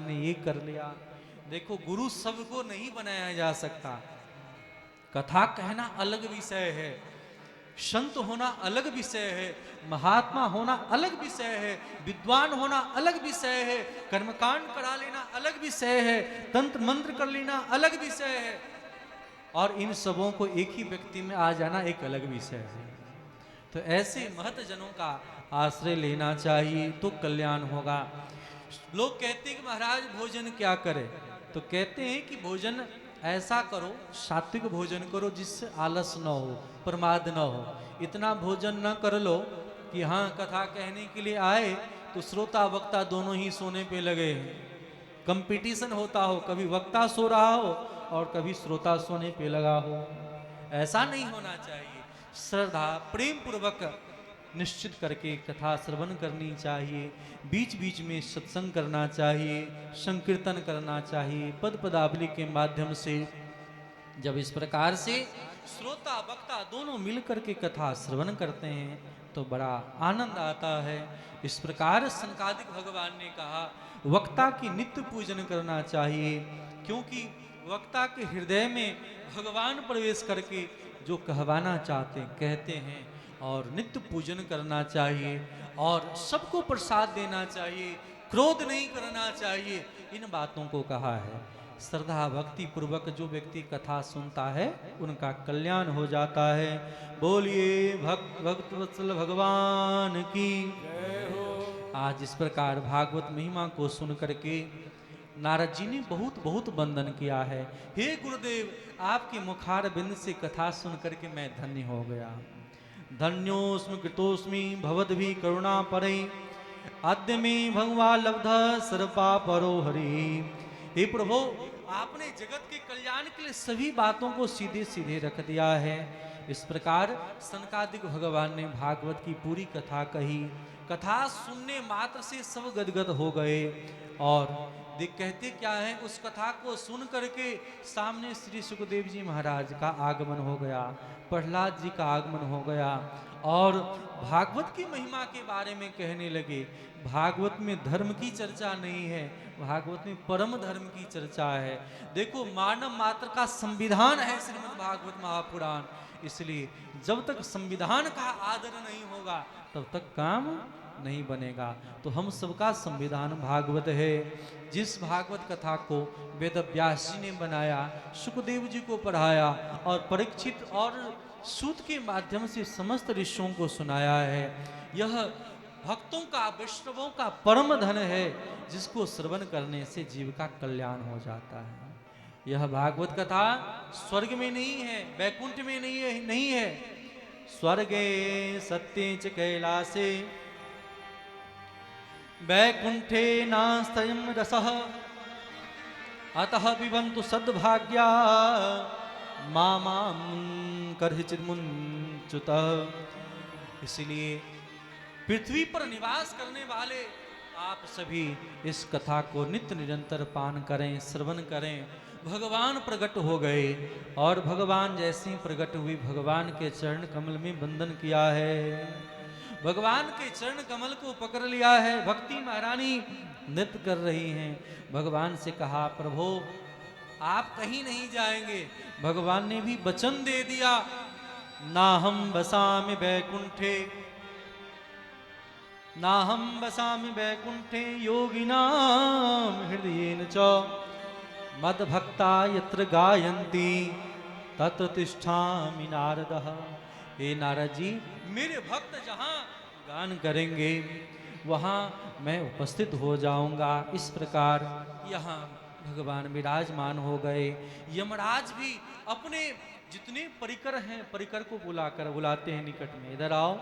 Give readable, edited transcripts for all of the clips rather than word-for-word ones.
ने ये कर लिया। देखो गुरु सबको नहीं बनाया जा सकता। कथा कहना अलग विषय है, संत होना अलग विषय है, महात्मा होना अलग विषय है, विद्वान होना अलग विषय है, कर्मकांड करा लेना अलग विषय है, तंत्र मंत्र कर लेना अलग विषय है, और इन सबों को एक ही व्यक्ति में आ जाना एक अलग विषय है। तो ऐसे महत जनों का आश्रय लेना चाहिए तो कल्याण होगा। लोग कहते हैं कि महाराज भोजन क्या करें, तो कहते हैं कि भोजन ऐसा करो, सात्विक भोजन करो जिससे आलस न हो, प्रमाद न हो। इतना भोजन न कर लो कि हाँ कथा कहने के लिए आए तो श्रोता वक्ता दोनों ही सोने पे लगे, कंपटीशन होता हो, कभी वक्ता सो रहा हो और कभी श्रोता सोने पे लगा हो। ऐसा नहीं होना चाहिए। श्रद्धा प्रेम पूर्वक निश्चित करके कथा श्रवण करनी चाहिए, बीच बीच में सत्संग करना चाहिए, संकीर्तन करना चाहिए पद पदावली के माध्यम से। जब इस प्रकार से श्रोता वक्ता दोनों मिलकर के कथा श्रवण करते हैं तो बड़ा आनंद आता है। इस प्रकार सनकादिक भगवान ने कहा वक्ता की नित्य पूजन करना चाहिए, क्योंकि वक्ता के हृदय में भगवान प्रवेश करके जो कहवाना चाहते कहते हैं, और नित्य पूजन करना चाहिए और सबको प्रसाद देना चाहिए, क्रोध नहीं करना चाहिए। इन बातों को कहा है। श्रद्धा भक्ति पूर्वक जो व्यक्ति कथा सुनता है उनका कल्याण हो जाता है। बोलिए भक्त वत्सल भगवान की जय हो। आज इस प्रकार भागवत महिमा को सुन करके नारद जी ने बहुत बहुत वंदन किया है। हे गुरुदेव, आपके मुखार बिंद से कथा सुन करके मैं धन्य हो गया। धन्योस्मि कृतोस्मि भवद्भि करुणा परे, आद्य में भगवा लब्ध सर्पा परो हरि। हे प्रभु, आपने जगत के कल्याण के लिए सभी बातों को सीधे सीधे रख दिया है। इस प्रकार सनकादिक भगवान ने भागवत की पूरी कथा कही। कथा सुनने मात्र से सब गदगद हो गए, और देख कहते क्या है, उस कथा को सुन करके सामने श्री सुखदेव जी महाराज का आगमन हो गया, प्रहलाद जी का आगमन हो गया, और भागवत की महिमा के बारे में कहने लगे। भागवत में धर्म की चर्चा नहीं है, भागवत में परम धर्म की चर्चा है। देखो मानव मात्र का संविधान है श्रीमद् भागवत महापुराण, इसलिए जब तक संविधान का आदर नहीं होगा तब तक काम नहीं बनेगा। तो हम सबका संविधान भागवत है। जिस भागवत कथा को वेद व्यास जी ने बनाया, सुखदेव जी को पढ़ाया और परीक्षित और सूत के माध्यम से समस्त ऋषियों को सुनाया है, यह भक्तों का वैष्णवों का परम धन है, जिसको श्रवण करने से जीव का कल्याण हो जाता है। यह भागवत कथा स्वर्ग में नहीं है, वैकुंठ में नहीं है। स्वर्गे सत्ये च कैलासे वैकुंठे नास्तयं रसः, अतः पिबन्तु सद्भाग्या मामां करहिचिन्मुञ्चतः। इसलिए पृथ्वी पर निवास करने वाले आप सभी इस कथा को नित्य निरंतर पान करें, श्रवण करें। भगवान प्रकट हो गए, और भगवान जैसे ही प्रकट हुए भगवान के चरण कमल में वंदन किया है, भगवान के चरण कमल को पकड़ लिया है। भक्ति महारानी नृत्य कर रही हैं। भगवान से कहा प्रभु आप कहीं नहीं जाएंगे। भगवान ने भी वचन दे दिया, ना हम बसामि वैकुंठे, ना हम बसामि वैकुंठे योगिनां हृदयेन च, मद्भक्ता यत्र गायन्ति तत्र तिष्ठामि नारदः। हे नारद जी, मेरे भक्त जहाँ गान करेंगे वहाँ मैं उपस्थित हो जाऊंगा। इस प्रकार यहाँ भगवान विराजमान हो गए। यमराज भी अपने जितने परिकर हैं, परिकर को बुलाते हैं निकट में, इधर आओ।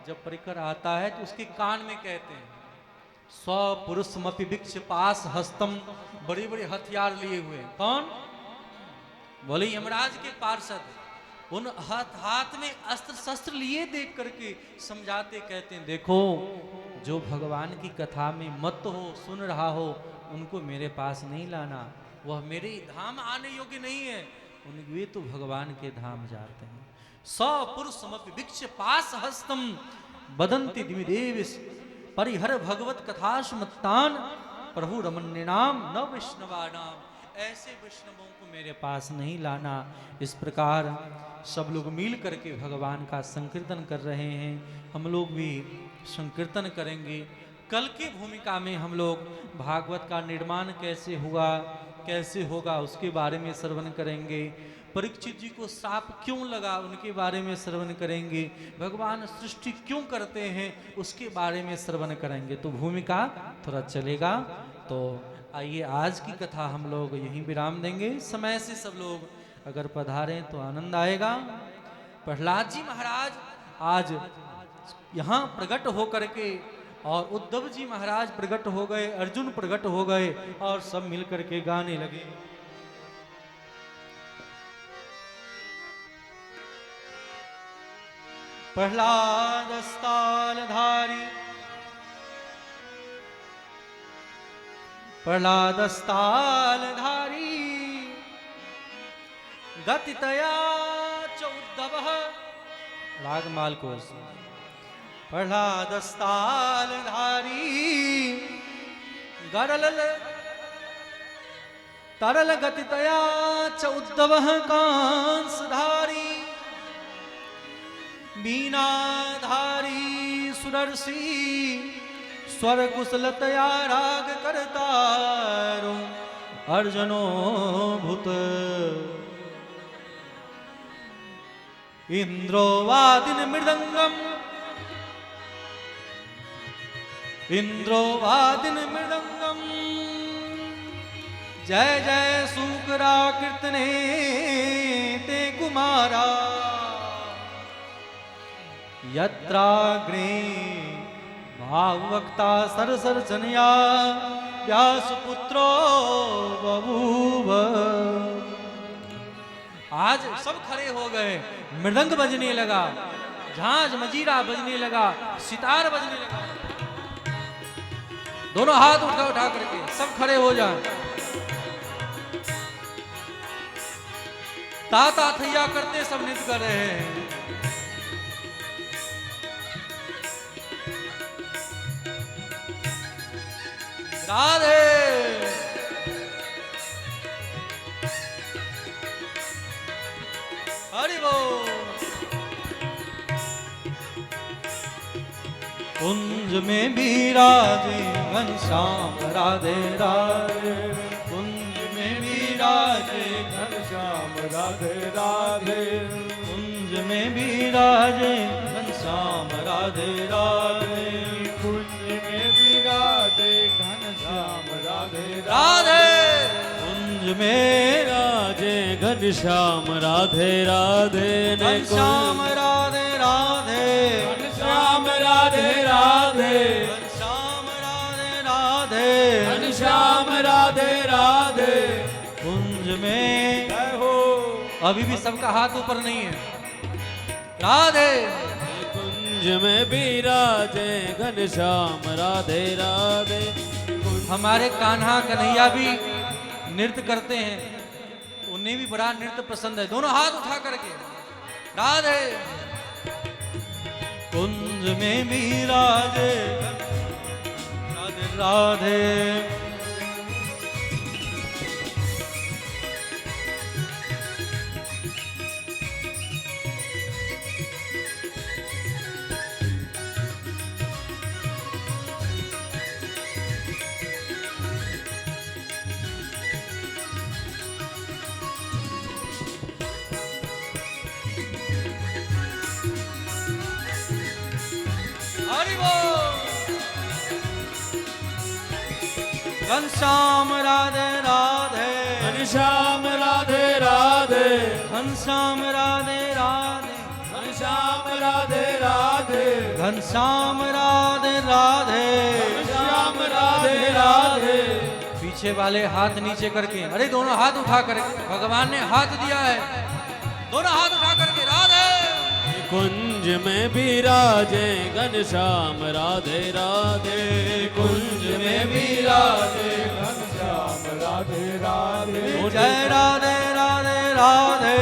जब परिकर आता है तो उसके कान में कहते हैं स्वपुरुषमपि भिक्ष पास हस्तम, बड़े बड़े हथियार लिए हुए। कौन? बोले यमराज के पार्षद। उन हाथ में अस्त्र शस्त्र लिए देख करके समझाते, कहते हैं देखो जो भगवान की कथा में मत हो, सुन रहा हो, उनको मेरे पास नहीं लाना, वह मेरे धाम आने योग्य नहीं है। वे तो भगवान के धाम जाते हैं। सपुरुषमपि भिक्ष पास हस्तम बदंती दिविदेव परिहर भगवत कथाश्मतान। प्रभु रमण्य नाम न वैष्णवा नाम, ऐसे वैष्णवों को मेरे पास नहीं लाना। इस प्रकार सब लोग मिल करके भगवान का संकीर्तन कर रहे हैं। हम लोग भी संकीर्तन करेंगे। कल की भूमिका में हम लोग भागवत का निर्माण कैसे हुआ, कैसे होगा, उसके बारे में श्रवण करेंगे। परीक्षित जी को श्राप क्यों लगा, उनके बारे में श्रवण करेंगे। भगवान सृष्टि क्यों करते हैं, उसके बारे में श्रवण करेंगे। तो भूमिका थोड़ा चलेगा। तो आइए आज की कथा हम लोग यहीं विराम देंगे। समय से सब लोग अगर पधारें तो आनंद आएगा। प्रहलाद जी महाराज आज यहाँ प्रकट होकर के, और उद्धव जी महाराज प्रकट हो गए, अर्जुन प्रकट हो गए, और सब मिलकर के गाने लगे। प्रहलाद स्थालधारी, प्रहलाद स्थालधारी, गतितया च उद्धवः। रागमाल को प्रहलाद स्थालधारी, गरल तरल गतितया च उद्धवः कांसधारी, वीणाधारी सुदर्शी, स्वर कुशलतया राग करतारो, अर्जुनो भूत। इंद्रो वादिन मृदंगम, इंद्रो वादिन मृदंगम, जय जय सूकरा कीर्तने ते कुमारा, यत्राग्रे भागवक्ता सरसरचनया, व्यासपुत्रो बभूव। आज सब खड़े हो गए, मृदंग बजने लगा, झांझ मजीरा बजने लगा, सितार बजने लगा। दोनों हाथ उठा उठा करके सब खड़े हो जाए। ताता थैया करते सब नृत्य कर रहे हैं। राधे हरि बोल। कुंज में विराजे घनश्याम राधे राधे, कुंज में विराजे घनश्याम राधे राधे, कुंज में विराजे घनश्याम राधे राधे, कुंज में विराजे घनश्याम राधे राधे, कुंज में राजे घनश्याम राधे राधे, घनश्याम राधे राधे, घनश्याम राधे राधे, घनश्याम राधे राधे, घनश्याम राधे राधे, कुंज में हो। अभी भी सबका हाथ ऊपर नहीं है। राधे कुंज में विराजे घनश्याम राधे राधे। हमारे कान्हा कन्हैया भी नृत्य करते हैं, उन्हें भी बड़ा नृत्य पसंद है। दोनों हाथ उठा करके राधे। कुंज में विराजे राधे राधे, घनश्याम राधे राधे, घनश्याम राधे राधे, घनश्याम राधे राधे, घनश्याम राधे राधे, घनश्याम राधे राधे, घनश्याम राधे राधे। पीछे वाले हाथ नीचे करके, अरे दोनों हाथ उठा करके, भगवान ने हाथ दिया है, दोनों हाथ उठा करके राधे। कुंज में विराजे घनश्याम राधे राधे, कुंज में विराजे घनश्याम राधे राधे। जय राधे राधे राधे,